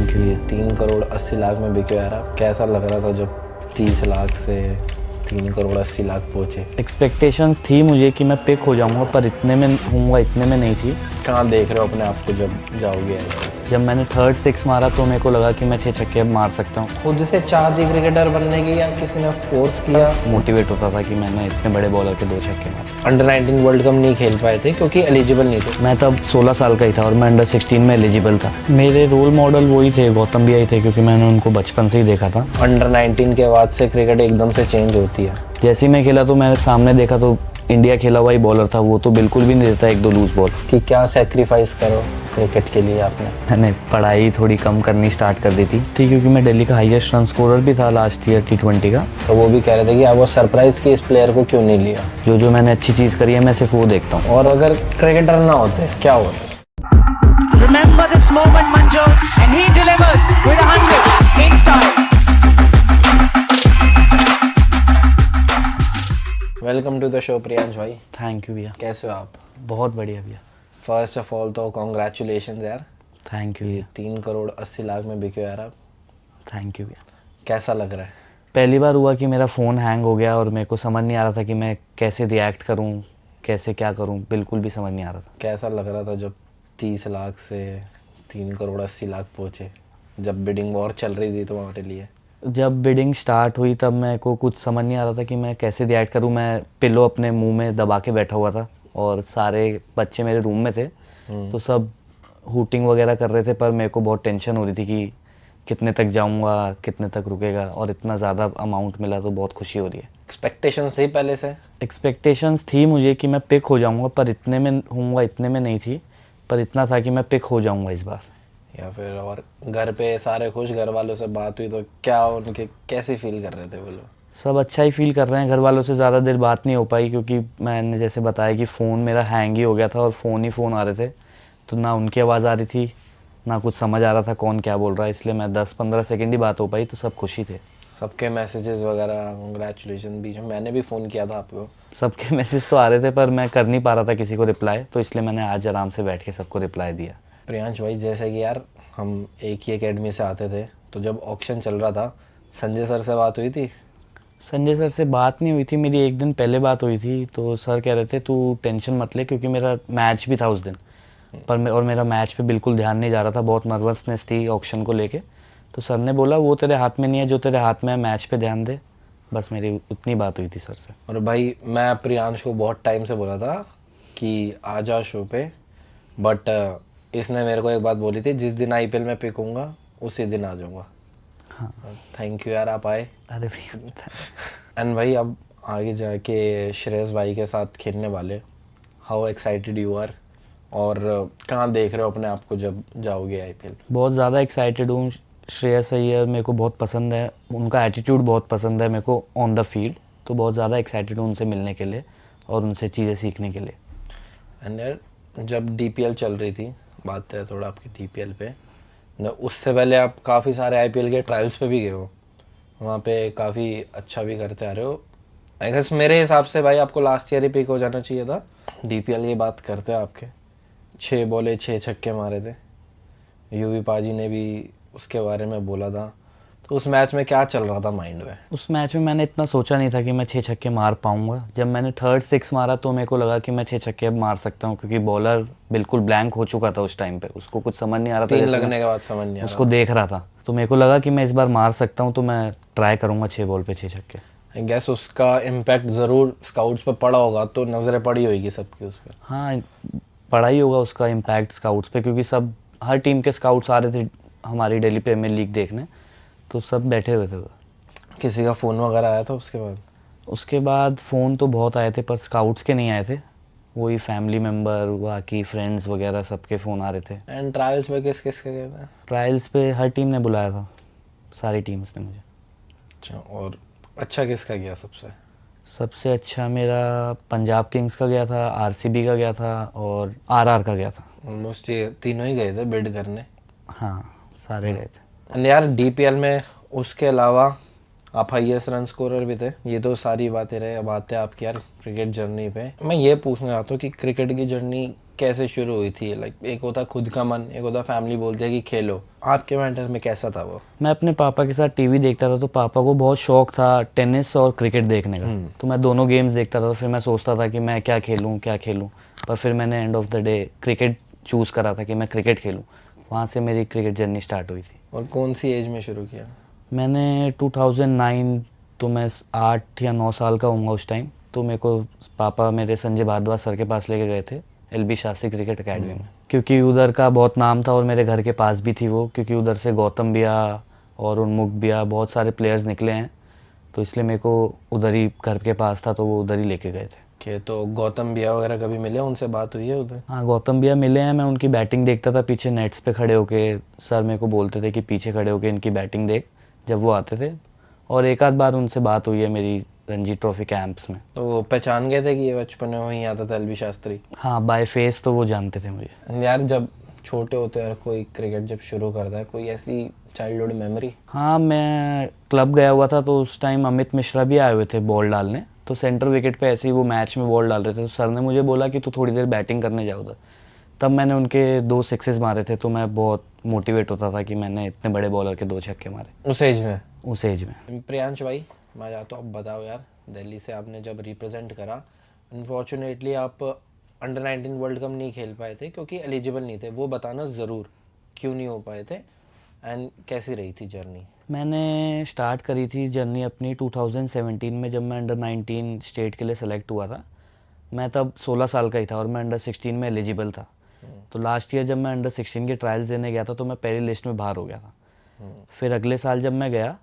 Thank you. 3 crore 80 lakh में बिके यार आप, कैसा लग रहा था जब 30 लाख से 3 करोड़ 80 लाख पहुँचे? एक्सपेक्टेशंस थी मुझे कि मैं पिक हो जाऊंगा, पर इतने में हूँगा इतने में नहीं थी। कहाँ देख रहे हो अपने आप को जब जाओगे ऐसे? जब मैंने थर्ड सिक्स मारा तो मेरे को लगा कि मैं 6 छक्के अब मार सकता हूँ। खुद से चाह थी क्रिकेटर बनने की या किसी ने फोर्स किया? मोटिवेट होता था कि मैंने इतने बड़े बॉलर के 2 छक्के मारे। अंडर 19 वर्ल्ड कप नहीं खेल पाए थे क्योंकि एलिजिबल नहीं थे। मैं तब 16 साल का ही था और मैं अंडर 16 में एलिजिबल था। मेरे रोल मॉडल वही थे, गौतम भैया ही थे, क्योंकि मैंने उनको बचपन से ही देखा था। अंडर 19 के बाद से क्रिकेट एकदम से चेंज होती है। जैसे ही मैं खेला तो मैंने सामने देखा तो इंडिया खेला हुआ ही बॉलर था, वो तो बिल्कुल भी नहीं देता 1-2 लूज बॉल। कि क्या सेक्रीफाइस करो क्रिकेट के लिए आपने? मैंने पढ़ाई थोड़ी कम करनी स्टार्ट कर दी थी, ठीक, क्योंकि मैं दिल्ली का हाईएस्ट रन स्कोरर भी था लास्ट ईयर T20 का। तो वो भी कह रहे थे कि आप वो सरप्राइज की इस प्लेयर को क्यों नहीं लिया? जो मैंने अच्छी चीज़ करी है मैं सिर्फ वो देखता हूँ। और अगर क्रिकेटर ना होते क्या होता? Remember this moment, Manju, and he delivers with 100 in style. Welcome to the show Priyansh भाई। थैंक यू भैया। कैसे हो आप? बहुत बढ़िया भैया। फर्स्ट ऑफ ऑल तो कॉन्ग्रेचुलेशन यार, थैंक यू भैया। 3 करोड़ 80 लाख में बिके यार आप। थैंक यू भैया। कैसा लग रहा है? पहली बार हुआ कि मेरा फ़ोन हैंग हो गया और मेरे को समझ नहीं आ रहा था कि मैं कैसे रिएक्ट करूँ, कैसे क्या करूँ, बिल्कुल भी समझ नहीं आ रहा था। कैसा लग रहा था जब 30 लाख से 3 करोड़ 80 लाख पहुँचे, जब बिडिंग वॉर चल रही थी तुम्हारे लिए? जब बिडिंग स्टार्ट हुई तब मेरे को कुछ समझ नहीं आ रहा था कि मैं कैसे रिएक्ट करूँ। मैं पिलो अपने मुंह में दबा के बैठा हुआ था और सारे बच्चे मेरे रूम में थे, तो सब हूटिंग वगैरह कर रहे थे, पर मेरे को बहुत टेंशन हो रही थी कि कितने तक जाऊँगा, कितने तक रुकेगा, और इतना ज़्यादा अमाउंट मिला तो बहुत खुशी हो रही है। एक्सपेक्टेशंस थी पहले से? एक्सपेक्टेशंस थी मुझे कि मैं पिक हो जाऊँगा, पर इतने में हूँगा इतने में नहीं थी, पर इतना था कि मैं पिक हो जाऊँगा इस बार। या फिर और घर पे सारे खुश, घर वालों से बात हुई तो क्या उनके कैसे फील कर रहे थे वो लोग? सब अच्छा ही फील कर रहे हैं। घर वालों से ज़्यादा देर बात नहीं हो पाई क्योंकि मैंने जैसे बताया कि फ़ोन मेरा हैंग ही हो गया था और फ़ोन आ रहे थे, तो ना उनकी आवाज़ आ रही थी ना कुछ समझ आ रहा था कौन क्या बोल रहा है, इसलिए मैं 10-15 सेकंड ही बात हो पाई, तो सब खुशी थे। सबके मैसेजेस वगैरह कंग्रेचुलेशन, बीच में मैंने भी फ़ोन किया था आपको। सबके मैसेज तो आ रहे थे पर मैं कर नहीं पा रहा था किसी को रिप्लाई, तो इसलिए मैंने आज आराम से बैठ के सबको रिप्लाई दिया। प्रियांश भाई, जैसे कि यार हम एक ही एकेडमी से आते थे, तो जब ऑक्शन चल रहा था संजय सर से बात हुई थी? संजय सर से बात नहीं हुई थी मेरी, एक दिन पहले बात हुई थी, तो सर कह रहे थे तू टेंशन मत ले, क्योंकि मेरा मैच भी था उस दिन, पर मेरा मैच पे बिल्कुल ध्यान नहीं जा रहा था, बहुत नर्वसनेस थी ऑक्शन को लेके। तो सर ने बोला वो तेरे हाथ में नहीं है, जो तेरे हाथ में है मैच पे ध्यान दे, बस मेरी उतनी बात हुई थी सर से। और भाई मैं प्रियांश को बहुत टाइम से बोला था कि आ जा शो पे, बट इसने मेरे को एक बात बोली थी, जिस दिन IPL में पिक होऊंगा उसी दिन आ जाऊंगा। हाँ। थैंक यू यार, आप आए। अरे भैया। एंड भाई अब आगे जाके श्रेयस भाई के साथ खेलने वाले, हाउ एक्साइटेड यू आर, और कहाँ देख रहे हो अपने आप को जब जाओगे IPL? बहुत ज़्यादा एक्साइटेड हूँ। श्रेयस अय्यर मेरे को बहुत पसंद है, उनका एटीट्यूड बहुत पसंद है मेरे को ऑन द फील्ड, तो बहुत ज़्यादा एक्साइटेड हूँ उनसे मिलने के लिए और उनसे चीज़ें सीखने के लिए। एंड यार जब DPL चल रही थी, बात है थोड़ा आपकी DPL पे न, उससे पहले आप काफ़ी सारे IPL के ट्रायल्स पे भी गए हो, वहाँ पे काफ़ी अच्छा भी करते आ रहे हो। आई गेस मेरे हिसाब से भाई आपको लास्ट ईयर ही पिक हो जाना चाहिए था। DPL की बात करते हैं आपके, 6 बॉले 6 छक्के मारे थे, यूवी पाजी ने भी उसके बारे में बोला था। तो उस मैच में क्या चल रहा था माइंड में? उस मैच में मैंने इतना सोचा नहीं था कि मैं 6 छक्के मार पाऊंगा। जब मैंने थर्ड सिक्स मारा तो मेरे को लगा कि मैं 6 छक्के अब मार सकता हूँ, क्योंकि बॉलर बिल्कुल ब्लैंक हो चुका था उस टाइम पे, उसको कुछ समझ नहीं आ रहा था। 3 जैसे लगने के बाद समझ नहीं आ उसको देख रहा था, तो मेरे को लगा कि मैं इस बार मार सकता हूँ, तो मैं ट्राई करूँगा 6 बॉल पे 6 छक्के। आई गेस उसका इम्पैक्ट ज़रूर स्काउट्स पे पड़ा होगा, तो नज़रें पड़ी होगी सबकी उस पर। हाँ, पड़ा ही होगा उसका इम्पैक्ट स्काउट्स पे, क्योंकि सब हर टीम के स्काउट्स आ रहे थे हमारी दिल्ली प्रीमियर लीग देखने, तो सब बैठे हुए थे। किसी का फ़ोन वगैरह आया था उसके बाद? उसके बाद फ़ोन तो बहुत आए थे पर स्काउट्स के नहीं आए थे, वही फैमिली मेम्बर, बाकी फ्रेंड्स वगैरह सबके फ़ोन आ रहे थे। एंड ट्रायल्स पे किस किस के गए थे? ट्रायल्स पे हर टीम ने बुलाया था, सारी टीम्स ने मुझे। अच्छा, और अच्छा किसका गया सबसे? सबसे अच्छा मेरा पंजाब किंग्स का गया था, RCB का गया था और RR का गया था। ऑलमोस्ट ये तीनों ही गए थे बिड करने। हाँ, सारे गए थे। एंड यार DPL में उसके अलावा आप हाईएस्ट रन स्कोरर भी थे। ये तो सारी बातें रहे, अब आते हैं आपकी यार क्रिकेट जर्नी पे। मैं ये पूछना चाहता हूँ कि क्रिकेट की जर्नी कैसे शुरू हुई थी? लाइक एक होता खुद का मन, एक होता फैमिली बोलती है कि खेलो। आपके मैटर में कैसा था वो? मैं अपने पापा के साथ टीवी देखता था, तो पापा को बहुत शौक था टेनिस और क्रिकेट देखने का। तो मैं दोनों गेम्स देखता था, तो फिर मैं सोचता था कि मैं क्या खेलूँ। पर फिर मैंने end of the day cricket choose करा था कि मैं क्रिकेट खेलूँ। वहाँ से मेरी क्रिकेट जर्नी स्टार्ट हुई थी। और कौन सी एज में शुरू किया? मैंने 2009, तो मैं 8 या 9 साल का हूँगा उस टाइम। तो मेरे को पापा मेरे संजय भारद्वाज सर के पास लेके गए थे, एलबी शास्त्री क्रिकेट एकेडमी में, क्योंकि उधर का बहुत नाम था और मेरे घर के पास भी थी वो, क्योंकि उधर से गौतम भैया और उन्मुख भैया बहुत सारे प्लेयर्स निकले हैं। तो इसलिए मेरे को उधर ही घर के पास था, तो वो उधर ही लेके गए थे। कि तो गौतम भैया वगैरह कभी मिले, उनसे बात हुई है उधर? हाँ, गौतम भैया मिले हैं। मैं उनकी बैटिंग देखता था पीछे नेट्स पे खड़े होके। सर मेरे को बोलते थे कि पीछे खड़े होके इनकी बैटिंग देख, जब वो आते थे। और एक आध बार उनसे बात हुई है मेरी रणजी ट्रॉफी कैंप्स में। तो वो पहचान गए थे कि ये बचपन में वहीं आता था एलबी शास्त्री? हाँ, बाय फेस तो वो जानते थे मुझे। यार जब छोटे होते हैं कोई क्रिकेट जब शुरू करता है, कोई ऐसी चाइल्डहुड मेमोरी? हाँ, मैं क्लब गया हुआ था, तो उस टाइम अमित मिश्रा भी आए हुए थे बॉल डालने। तो सेंटर विकेट पे ऐसे ही वो मैच में बॉल डाल रहे थे, तो सर ने मुझे बोला कि तू थोड़ी देर बैटिंग करने जाओ उधर। तब मैंने उनके 2 सिक्सेस मारे थे, तो मैं बहुत मोटिवेट होता था कि मैंने इतने बड़े बॉलर के 2 छक्के मारे उस एज में? उस एज में। प्रियांश भाई, मैं चाहता हूँ आप बताओ यार, दिल्ली से आपने जब रिप्रेजेंट करा, अनफॉर्चुनेटली आप अंडर 19 वर्ल्ड कप नहीं खेल पाए थे क्योंकि एलिजिबल नहीं थे। वो बताना ज़रूर क्यों नहीं हो पाए थे एंड कैसी रही थी जर्नी? मैंने स्टार्ट करी थी जर्नी अपनी 2017 में, जब मैं अंडर 19 स्टेट के लिए सेलेक्ट हुआ था। मैं तब 16 साल का ही था और मैं अंडर 16 में एलिजिबल था। तो लास्ट ईयर जब मैं अंडर 16 के ट्रायल्स देने गया था, तो मैं पहली लिस्ट में बाहर हो गया था। फिर अगले साल जब मैं गया,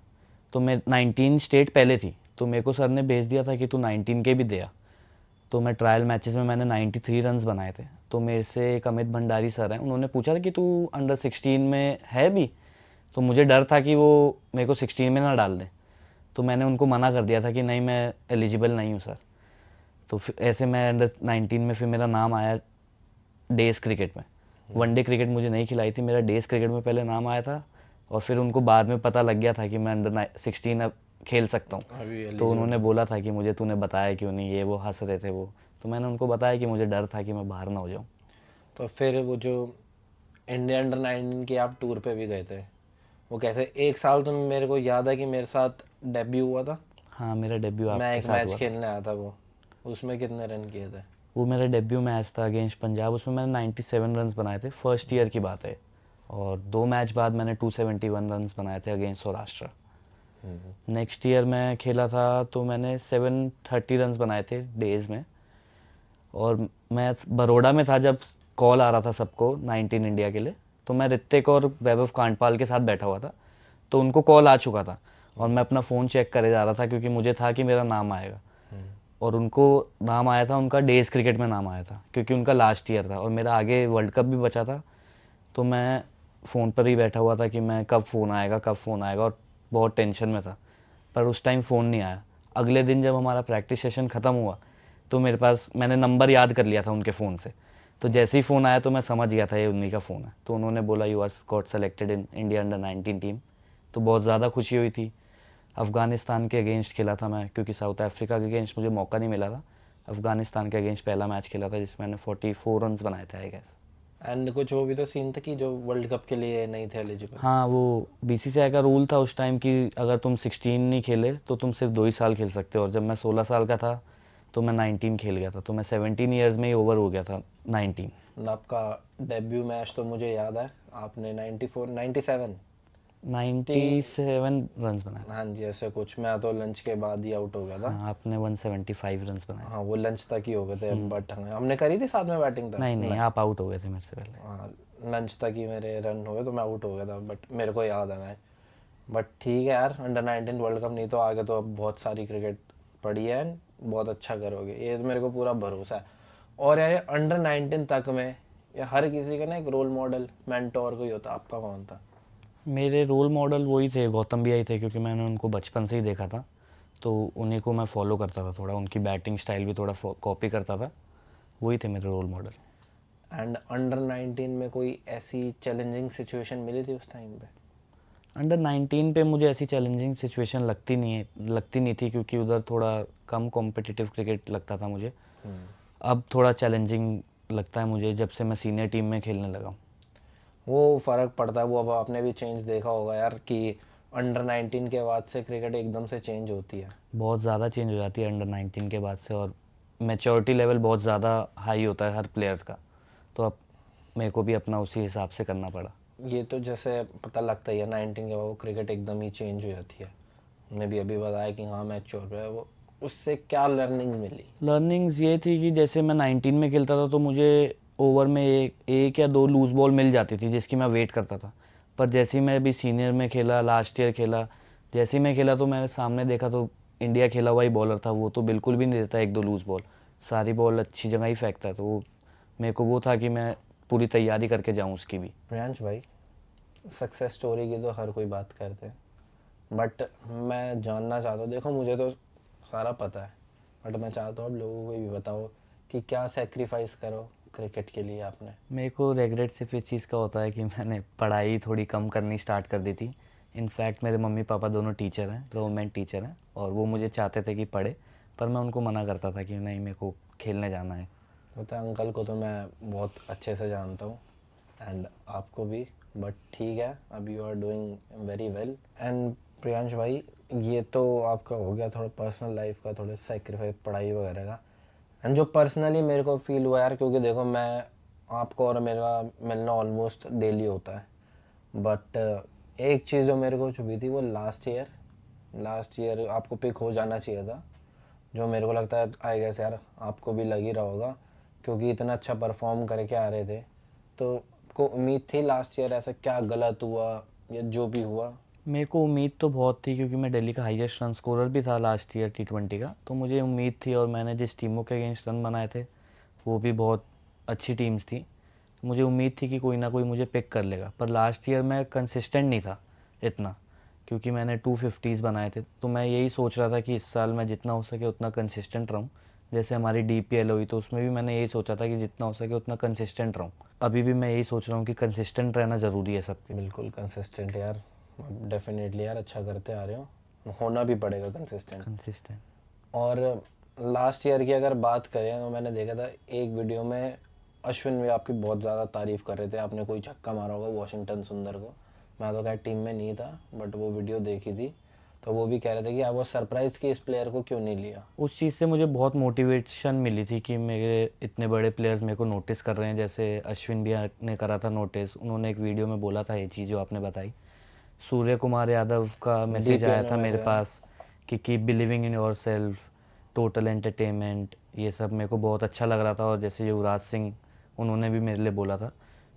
तो मैं 19 स्टेट पहले थी, तो मेरे को सर ने भेज दिया था कि तू 19 के भी दे आ। तो मैं ट्रायल मैचेस में मैंने 93 रन्स बनाए थे। तो मेरे से एक अमित भंडारी सर हैं, उन्होंने पूछा था कि तू अंडर 16 में है भी। तो मुझे डर था कि वो मेरे को 16 में ना डाल दें, तो मैंने उनको मना कर दिया था कि नहीं, मैं एलिजिबल नहीं हूँ सर। तो फिर ऐसे मैं अंडर 19 में फिर मेरा नाम आया डेज़ क्रिकेट में। वनडे क्रिकेट मुझे नहीं खिलाई थी, मेरा डेज़ क्रिकेट में पहले नाम आया था। और फिर उनको बाद में पता लग गया था कि मैं अंडर 16 अब खेल सकता हूँ। तो उन्होंने बोला था कि मुझे तूने बताया क्यों नहीं, ये वो हंस रहे थे वो। तो मैंने उनको बताया कि मुझे डर था कि मैं बाहर ना हो जाऊँ। तो फिर वो जो इंडिया अंडर 19 के आप टूर पे भी गए थे, वो कैसे? एक साल तो मेरे को याद है कि मेरे साथ डेब्यू हुआ था। हाँ, मेरा डेब्यू मैं आपके एक साथ मैच हुआ था। खेलने आया था, वो उसमें कितने रन किए थे? वो मेरा डेब्यू मैच था अगेंस्ट पंजाब, उसमें मैंने 97 रन्स बनाए थे, फर्स्ट ईयर की बात है। और 2 मैच बाद मैंने 271 रन्स बनाए थे अगेंस्ट सौराष्ट्र। नेक्स्ट ईयर मैं खेला था, तो मैंने 730 रन्स बनाए थे डेज़ में। और मैं बड़ौदा में था जब कॉल आ रहा था सबको 19 इंडिया के लिए। तो मैं ऋतिक और वैभव कांडपाल के साथ बैठा हुआ था, तो उनको कॉल आ चुका था और मैं अपना फ़ोन चेक करे जा रहा था, क्योंकि मुझे था कि मेरा नाम आएगा। और उनको नाम आया था, उनका डेज़ क्रिकेट में नाम आया था, क्योंकि उनका लास्ट ईयर था और मेरा आगे वर्ल्ड कप भी बचा था। तो मैं फ़ोन पर ही बैठा हुआ था कि मैं कब फ़ोन आएगा, कब फ़ोन आएगा, और बहुत टेंशन में था। पर उस टाइम फ़ोन नहीं आया। अगले दिन जब हमारा प्रैक्टिस सेशन ख़त्म हुआ, तो मेरे पास, मैंने नंबर याद कर लिया था उनके फ़ोन से। तो जैसे ही फ़ोन आया तो मैं समझ गया था ये उन्हीं का फ़ोन है। तो उन्होंने बोला you are got selected in India under 19 team. तो बहुत ज़्यादा खुशी हुई थी। अफ़गानिस्तान के अगेंस्ट खेला था मैं, क्योंकि साउथ अफ्रीका के अगेंस्ट मुझे मौका नहीं मिला था। अफ़गानिस्तान के अगेंस्ट पहला मैच खेला था, जिसमें मैंने 44 रन्स बनाए थे आई गेस। एंड कुछ वो भी तो सीन था कि जो वर्ल्ड कप के लिए नहीं थे एलिजिबल? हाँ, वो बीसीसीआई का रूल था उस टाइम कि अगर तुम 16 नहीं खेले तो तुम सिर्फ 2 ही साल खेल सकते हो। और जब मैं 16 साल का था तो मैं 19 खेल गया था, तो मैं 17 ईयर्स में ही ओवर हो गया था 19। और आपका डेब्यू मैच तो मुझे याद है, आपने 97 रन्स बनाए। हाँ जी ऐसे कुछ। मैं तो लंच के बाद ही आउट हो गया था। हाँ, आपने 175 रन्स बनाए। हाँ वो लंच तक ही हो गए थे, बट हमने करी थी साथ में बैटिंग तक। नहीं, आप आउट हो गए थे मेरे से पहले। हाँ लंच तक ही मेरे रन हो गए तो मैं आउट हो गया था, बट मेरे को याद है मैं। बट ठीक है यार, अंडर 19 वर्ल्ड कप नहीं तो आगे तो अब बहुत सारी क्रिकेट पड़ी है, बहुत अच्छा करोगे, ये तो मेरे को पूरा भरोसा है। और यार अंडर 19 तक में या हर किसी का ना एक रोल मॉडल मेंटोर कोई होता, आपका कौन था? मेरे रोल मॉडल वही थे, गौतम भैया ही थे, क्योंकि मैंने उनको बचपन से ही देखा था। तो उन्हीं को मैं फॉलो करता था, थोड़ा उनकी बैटिंग स्टाइल भी थोड़ा कॉपी करता था। वही थे मेरे रोल मॉडल। एंड अंडर 19 में कोई ऐसी चैलेंजिंग सिचुएशन मिली थी उस टाइम पे? अंडर 19 पे मुझे ऐसी चैलेंजिंग सिचुएशन लगती नहीं थी, क्योंकि उधर थोड़ा कम कॉम्पिटिटिव क्रिकेट लगता था मुझे। अब थोड़ा चैलेंजिंग लगता है मुझे जब से मैं सीनियर टीम में खेलने लगा हूँ। वो फ़र्क पड़ता है, वो अब आपने भी चेंज देखा होगा यार कि अंडर 19 के बाद से क्रिकेट एकदम से चेंज होती है। बहुत ज़्यादा चेंज हो जाती है अंडर 19 के बाद से, और मैच्योरिटी लेवल बहुत ज़्यादा हाई होता है हर प्लेयर्स का, तो अब मेरे को भी अपना उसी हिसाब से करना पड़ा। ये तो जैसे पता लगता ही है 19 के बाद वो क्रिकेट एकदम ही चेंज हो जाती है। उन्हें भी अभी बताया कि हाँ मैच्योर है वो, उससे क्या लर्निंग मिली? लर्निंग्स ये थी कि जैसे मैं 19 में खेलता था तो मुझे ओवर में एक या दो लूज़ बॉल मिल जाती थी जिसकी मैं वेट करता था। पर जैसे ही मैं अभी सीनियर में खेला, लास्ट ईयर खेला, जैसे ही मैं खेला तो मैंने सामने देखा तो इंडिया खेला हुआ ही बॉलर था, वो तो बिल्कुल भी नहीं देता एक दो लूज़ बॉल, सारी बॉल अच्छी जगह ही फेंकता है। तो वो मेरे को वो था कि मैं पूरी तैयारी करके जाऊँ उसकी भी। प्रियांश भाई, सक्सेस स्टोरी की तो हर कोई बात करते हैं, बट मैं जानना चाहता हूँ, देखो मुझे तो सारा पता है, बट मैं चाहता हूँ आप लोगों को भी बताओ कि क्या सेक्रीफाइस करो क्रिकेट के लिए आपने। मेरे को रेग्रेट सिर्फ इस चीज़ का होता है कि मैंने पढ़ाई थोड़ी कम करनी स्टार्ट कर दी थी। इनफैक्ट मेरे मम्मी पापा दोनों टीचर हैं, गवर्नमेंट टीचर हैं, और वो मुझे चाहते थे कि पढ़े, पर मैं उनको मना करता था कि नहीं, मेरे को खेलने जाना है। पता है अंकल को तो मैं बहुत अच्छे से जानता हूँ एंड आपको भी, बट ठीक है, अब you are doing very well. And Priyansh भाई, ये तो आपका हो गया थोड़ा पर्सनल लाइफ का, थोड़े सेक्रीफाइस पढ़ाई वगैरह का। एंड जो पर्सनली मेरे को फील हुआ यार, क्योंकि देखो मैं आपको और मेरा मिलना ऑलमोस्ट डेली होता है, बट एक चीज़ जो मेरे को छुपी थी वो लास्ट ईयर आपको पिक हो जाना चाहिए था, जो मेरे को लगता है आई गेस यार आपको भी लग ही रहा होगा, क्योंकि इतना अच्छा परफॉर्म करके आ रहे थे। तो को उम्मीद थी लास्ट ईयर, ऐसा क्या गलत हुआ या जो भी हुआ? मेरे को उम्मीद तो बहुत थी क्योंकि मैं दिल्ली का हाईएस्ट रन स्कोरर भी था लास्ट ईयर T20 का, तो मुझे उम्मीद थी, और मैंने जिस टीमों के अगेंस्ट रन बनाए थे वो भी बहुत अच्छी टीम्स थी। मुझे उम्मीद थी कि कोई ना कोई मुझे पिक कर लेगा, पर लास्ट ईयर मैं कंसिस्टेंट नहीं था इतना, क्योंकि मैंने 250s बनाए थे। तो मैं यही सोच रहा था कि इस साल मैं जितना हो सके उतना कंसिस्टेंट रहूं। जैसे हमारी DPL हुई तो उसमें भी मैंने यही सोचा था कि जितना हो सके उतना कंसिस्टेंट रहूं। अभी भी मैं यही सोच रहा हूँ कि कंसिस्टेंट रहना ज़रूरी है सबके। बिल्कुल कंसिस्टेंट यार, डेफिनेटली यार अच्छा करते आ रहे हो, होना भी पड़ेगा कंसिस्टेंट। कंसिस्टेंट। और लास्ट ईयर की अगर बात करें तो मैंने देखा था एक वीडियो में अश्विन भी आपकी बहुत ज़्यादा तारीफ़ कर रहे थे, आपने कोई छक्का मारा होगा वॉशिंगटन सुंदर को। मैं तो खैर टीम में नहीं था, बट वो वीडियो देखी थी, तो वो भी कह रहे थे कि आप वो सरप्राइज़ की इस प्लेयर को क्यों नहीं लिया। उस चीज़ से मुझे बहुत मोटिवेशन मिली थी कि मेरे इतने बड़े प्लेयर्स मेरे को नोटिस कर रहे हैं। जैसे अश्विन भी ने करा था नोटिस, उन्होंने एक वीडियो में बोला था ये चीज़ जो आपने बताई। सूर्य कुमार यादव का मैसेज आया DPL था में मेरे से पास कि keep believing in your self, total entertainment, ये सब मेरे को बहुत अच्छा लग रहा था। और जैसे युवराज सिंह, उन्होंने भी मेरे लिए बोला था,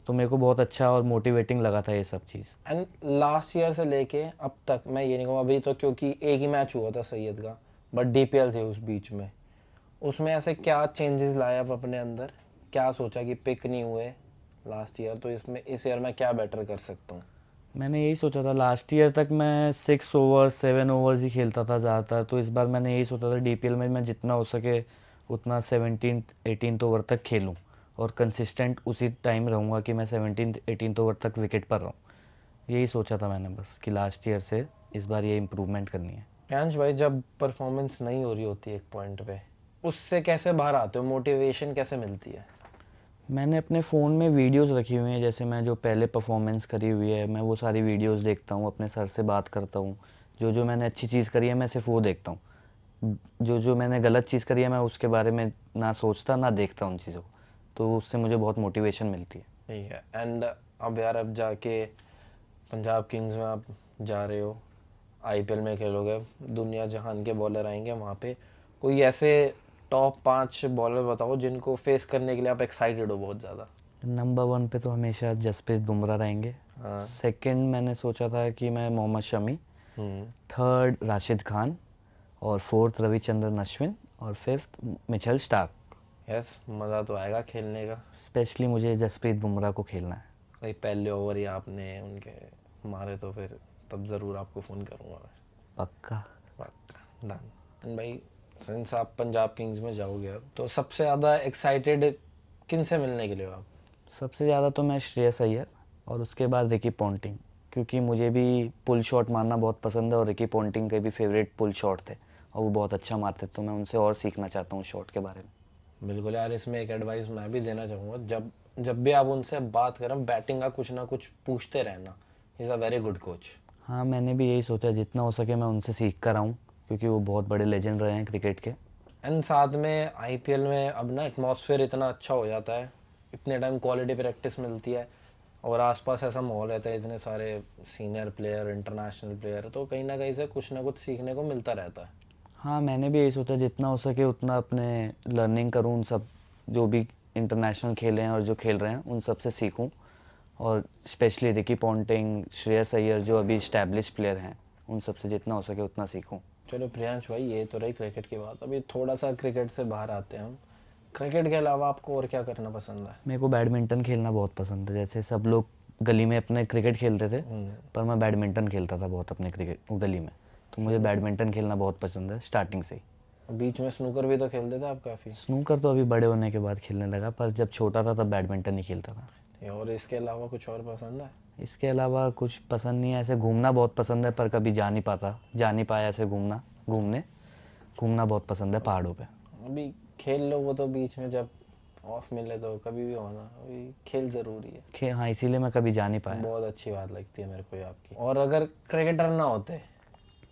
तो मेरे को बहुत अच्छा और मोटिवेटिंग लगा था ये सब चीज़। एंड लास्ट ईयर से लेके अब तक मैं ये नहीं कहूँगा, अभी तो क्योंकि एक ही मैच हुआ था सैयद का, बट DPL थे उस बीच में, उसमें ऐसे क्या चेंजेस लाए आप अपने अंदर, क्या सोचा कि पिक नहीं हुए लास्ट ईयर, तो इसमें इस ईयर मैं क्या बेटर कर सकता हूँ? मैंने यही सोचा था, लास्ट ईयर तक मैं 6 ओवर 7 ओवर्स ही खेलता था ज़्यादातर, तो इस बार मैंने यही सोचा था DPL में मैं जितना हो सके उतना 17th 18th ओवर तक खेलूं, और कंसिस्टेंट उसी टाइम रहूँगा कि मैं 17th 18th ओवर तक विकेट पर रहूँ। यही सोचा था मैंने बस, कि लास्ट ईयर से इस बार ये इम्प्रूवमेंट करनी है। प्रियांश भाई, जब परफॉर्मेंस नहीं हो रही होती एक पॉइंट पे, उससे कैसे बाहर आते हो, मोटिवेशन कैसे मिलती है? मैंने अपने फ़ोन में वीडियोस रखी हुई हैं, जैसे मैं जो पहले परफॉर्मेंस करी हुई है मैं वो सारी वीडियोस देखता हूँ, अपने सर से बात करता हूँ। जो जो मैंने अच्छी चीज़ करी है मैं सिर्फ वो देखता हूँ, जो जो मैंने गलत चीज़ करी है मैं उसके बारे में ना सोचता ना देखता उन चीज़ों को, तो उससे मुझे बहुत मोटिवेशन मिलती है। ठीक है। एंड अब यार, अब जाके पंजाब किंग्स में आप जा रहे हो, IPL में खेलोगे, दुनिया जहान के बॉलर आएंगे वहाँ पे, कोई ऐसे टॉप 5 बॉलर बताओ जिनको फेस करने के लिए आप एक्साइटेड हो बहुत ज़्यादा। नंबर 1 पे तो हमेशा जसप्रीत बुमराह रहेंगे। हाँ। सेकंड मैंने सोचा था कि मैं मोहम्मद शमी, हम्म। थर्ड राशिद खान, और फोर्थ रविचंद्रन अश्विन, और फिफ्थ मिचेल स्टार्क। यस, मज़ा तो आएगा खेलने का। स्पेशली मुझे जसप्रीत बुमराह को खेलना है। भाई पहले ओवर ही आपने उनके मारे तो फिर तब ज़रूर आपको फ़ोन करूँगा मैं। पक्का। डन। भाई, सिंस आप पंजाब किंग्स में जाओगे अब, तो सबसे ज़्यादा एक्साइटेड किन से मिलने के लिए हो आप? सबसे ज़्यादा तो मैं श्रेयस अय्यर, और उसके बाद रिकी पॉन्टिंग, क्योंकि मुझे भी पुल शॉट मारना बहुत पसंद है, और रिकी पॉन्टिंग के भी फेवरेट पुल शॉट थे और वो बहुत अच्छा मारते, तो मैं उनसे और सीखना चाहता हूँ शॉट के बारे में। बिल्कुल यार, इसमें एक एडवाइस मैं भी देना चाहूँगा, जब जब भी आप उनसे बात करें, बैटिंग का कुछ ना कुछ पूछते रहना। Is a very good coach. हाँ, मैंने भी यही सोचा जितना हो सके मैं उनसे सीख कर आऊँ, क्योंकि वो बहुत बड़े लेजेंड रहे हैं क्रिकेट के। एंड साथ में आईपीएल में अब ना एटमॉस्फेयर इतना अच्छा हो जाता है, इतने टाइम क्वालिटी प्रैक्टिस मिलती है, और आसपास ऐसा माहौल रहता है, इतने सारे सीनियर प्लेयर, इंटरनेशनल प्लेयर, तो कहीं ना कहीं से कुछ ना कुछ सीखने को मिलता रहता है। हाँ, मैंने भी यही सोचा जितना हो सके उतना अपने लर्निंग करूँ, उन सब जो भी इंटरनेशनल खेले हैं और जो खेल रहे हैं उन सब से सीखूँ। और specially Ricky Ponting, Shreyas Iyer जो अभी इस्टेब्लिश प्लेयर हैं, उन सब से जितना हो सके उतना सीखूँ। चलो प्रियांश भाई, ये तो रही क्रिकेट की बात। अभी थोड़ा सा क्रिकेट से बाहर आते हैं हम। क्रिकेट के अलावा आपको और क्या करना पसंद है? मेरे को बैडमिंटन खेलना बहुत पसंद है। जैसे सब लोग गली में अपने क्रिकेट खेलते थे, पर मैं बैडमिंटन खेलता था बहुत अपने क्रिकेट गली में। तो मुझे बैडमिंटन खेलना बहुत पसंद है स्टार्टिंग से ही। बीच में स्नूकर भी तो खेलते थे आप काफ़ी। स्नूकर तो अभी बड़े होने के बाद खेलने लगा, पर जब छोटा था तब बैडमिंटन ही खेलता था। और इसके अलावा कुछ और पसंद है? इसके अलावा कुछ पसंद नहीं है। ऐसे घूमना बहुत पसंद है, पर कभी जा नहीं पाया ऐसे घूमना बहुत पसंद है पहाड़ों पे। अभी खेल लो, वो तो बीच में जब ऑफ मिले तो कभी भी होना, अभी खेल ज़रूरी है। हाँ, इसीलिए मैं कभी जा नहीं पाया। बहुत अच्छी बात लगती है मेरे को ये आपकी। और अगर क्रिकेटर ना होते,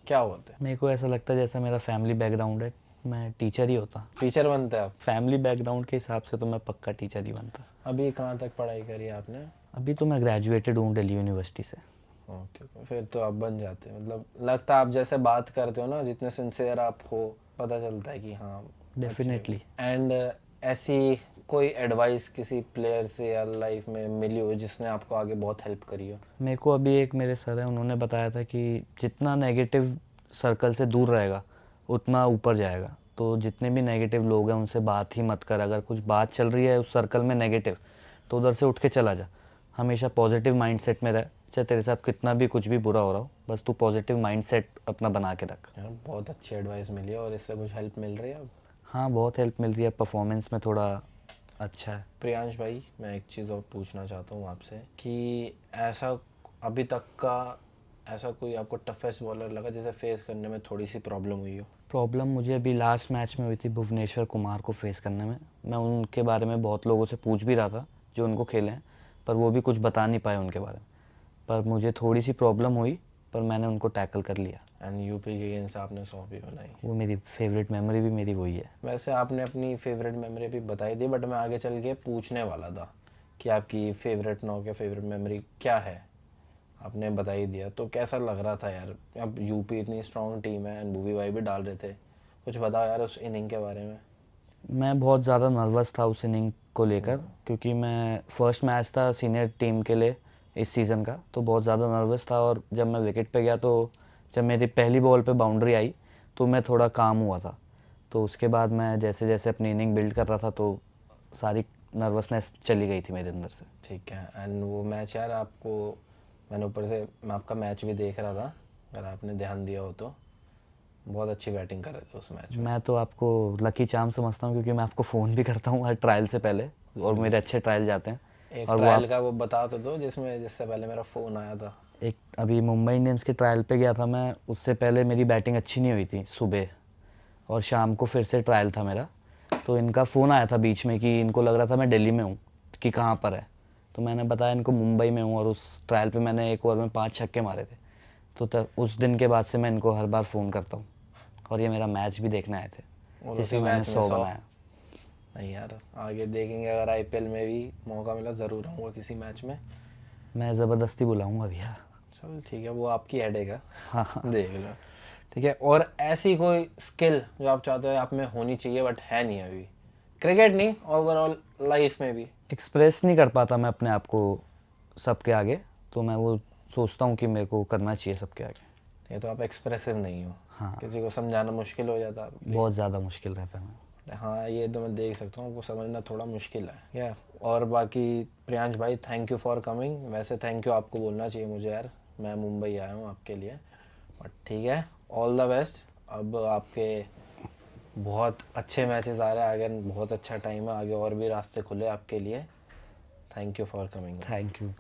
क्या होते? मेरे को ऐसा लगता है जैसा मेरा फैमिली बैकग्राउंड है, मैं टीचर ही होता। टीचर बनते आप? फैमिली बैकग्राउंड के हिसाब से तो मैं पक्का टीचर ही बनता। अभी कहाँ तक पढ़ाई करी आपने? अभी तो मैं ग्रेजुएटेड हूँ दिल्ली यूनिवर्सिटी से। ओके ओके, फिर तो आप बन जाते। मतलब लगता है आप जैसे बात करते हो ना, जितने सिंसियर आप हो, पता चलता है कि हाँ। डेफिनेटली। एंड ऐसी कोई एडवाइस किसी प्लेयर से या लाइफ में मिली हो जिसने आपको आगे बहुत हेल्प करी हो? मेरे को अभी एक मेरे सर है, उन्होंने बताया था कि जितना नेगेटिव सर्कल से दूर रहेगा उतना ऊपर जाएगा। तो जितने भी नेगेटिव लोग हैं उनसे बात ही मत कर। अगर कुछ बात चल रही है उस सर्कल में नेगेटिव, तो उधर से उठ के चला जा। हमेशा पॉजिटिव माइंडसेट में रह, चाहे तेरे साथ कितना भी कुछ भी बुरा हो रहा हो, बस तू पॉजिटिव माइंडसेट अपना बना के रख। यार बहुत अच्छी एडवाइस मिली है। और इससे कुछ हेल्प मिल रही है अब? हाँ, बहुत हेल्प मिल रही है। परफॉर्मेंस में थोड़ा अच्छा है। प्रियांश भाई, मैं एक चीज़ और पूछना चाहता हूँ आपसे कि ऐसा अभी तक का ऐसा कोई आपको टफेस्ट बॉलर लगा जिसे फेस करने में थोड़ी सी प्रॉब्लम हुई हो? प्रॉब्लम मुझे अभी लास्ट मैच में हुई थी भुवनेश्वर कुमार को फेस करने में। मैं उनके बारे में बहुत लोगों से पूछ भी रहा था जो उनको खेले हैं, पर वो भी कुछ बता नहीं पाए उनके बारे में। पर मुझे थोड़ी सी प्रॉब्लम हुई, पर मैंने उनको टैकल कर लिया। एंड यूपी के अगेंस्ट आपने 100 भी बनाई। वो मेरी फेवरेट मेमोरी भी मेरी वही है। वैसे आपने अपनी फेवरेट मेमोरी भी बताई दी, बट मैं आगे चल के पूछने वाला था कि आपकी फेवरेट नॉक या फेवरेट मेमोरी क्या है। आपने बता ही दिया, तो कैसा लग रहा था यार? अब यूपी इतनी स्ट्रॉन्ग टीम है एंड भूवी भाई भी डाल रहे थे। कुछ बताओ यार उस इनिंग के बारे में। मैं बहुत ज़्यादा नर्वस था उस इनिंग को लेकर, क्योंकि मैं फर्स्ट मैच था सीनियर टीम के लिए इस सीज़न का, तो बहुत ज़्यादा नर्वस था। और जब मैं विकेट पे गया, तो जब मेरी पहली बॉल पे बाउंड्री आई तो मैं थोड़ा काम हुआ था। तो उसके बाद मैं जैसे जैसे अपनी इनिंग बिल्ड कर रहा था, तो सारी नर्वसनेस चली गई थी मेरे अंदर से। ठीक है। एंड वो मैच यार, आपको मैंने ऊपर से मैं आपका मैच भी देख रहा था, अगर आपने ध्यान दिया हो तो बहुत अच्छी बैटिंग कर रहे थे उस मैच में। मैं तो आपको लकी चार्म समझता हूँ, क्योंकि मैं आपको फ़ोन भी करता हूँ हर ट्रायल से पहले, और मेरे अच्छे ट्रायल जाते हैं। एक और ट्रायल का वो बता तो दो जिससे पहले मेरा फ़ोन आया था। एक अभी मुंबई इंडियंस के ट्रायल पे गया था मैं, उससे पहले मेरी बैटिंग अच्छी नहीं हुई थी सुबह, और शाम को फिर से ट्रायल था मेरा। तो इनका फ़ोन आया था बीच में कि इनको लग रहा था मैं दिल्ली में हूँ, कि कहाँ पर है। तो मैंने बताया इनको मुंबई में हूँ, और उस ट्रायल पे मैंने एक ओवर में 5 छक्के मारे थे। तो उस दिन के बाद से मैं इनको हर बार फ़ोन करता हूँ, और ये मेरा मैच भी देखने आए थे और जिसमें उसी मैंने मैच में 100 100 बनाया। नहीं यार, आगे देखेंगे, अगर आईपीएल में भी मौका मिला ज़रूर आऊँगा किसी मैच में। मैं ज़बरदस्ती बुलाऊँगा भैया। चल ठीक है, वो आपकी हेडेक है। हाँ। देख लो। ठीक है। और ऐसी कोई स्किल जो आप चाहते हो आप में होनी चाहिए बट है नहीं अभी, क्रिकेट नहीं, ओवरऑल लाइफ में भी? एक्सप्रेस नहीं कर पाता मैं अपने आप को सबके आगे, तो मैं वो सोचता हूँ कि मेरे को करना चाहिए सबके आगे। ये तो आप एक्सप्रेसिव नहीं हो। हाँ। किसी को समझाना मुश्किल हो जाता है आपके लिए। बहुत ज़्यादा मुश्किल रहता है मैं। हाँ, ये तो मैं देख सकता हूँ, आपको समझना थोड़ा मुश्किल है या। और बाकी प्रियांश भाई, थैंक यू फॉर कमिंग। वैसे थैंक यू आपको बोलना चाहिए मुझे यार, मैं मुंबई आया हूँ आपके लिए। बट ठीक है, ऑल द बेस्ट। अब आपके बहुत अच्छे मैचेस आ रहे हैं आगे, बहुत अच्छा टाइम है आगे, और भी रास्ते खुले आपके लिए। Thank you for coming. Thank you.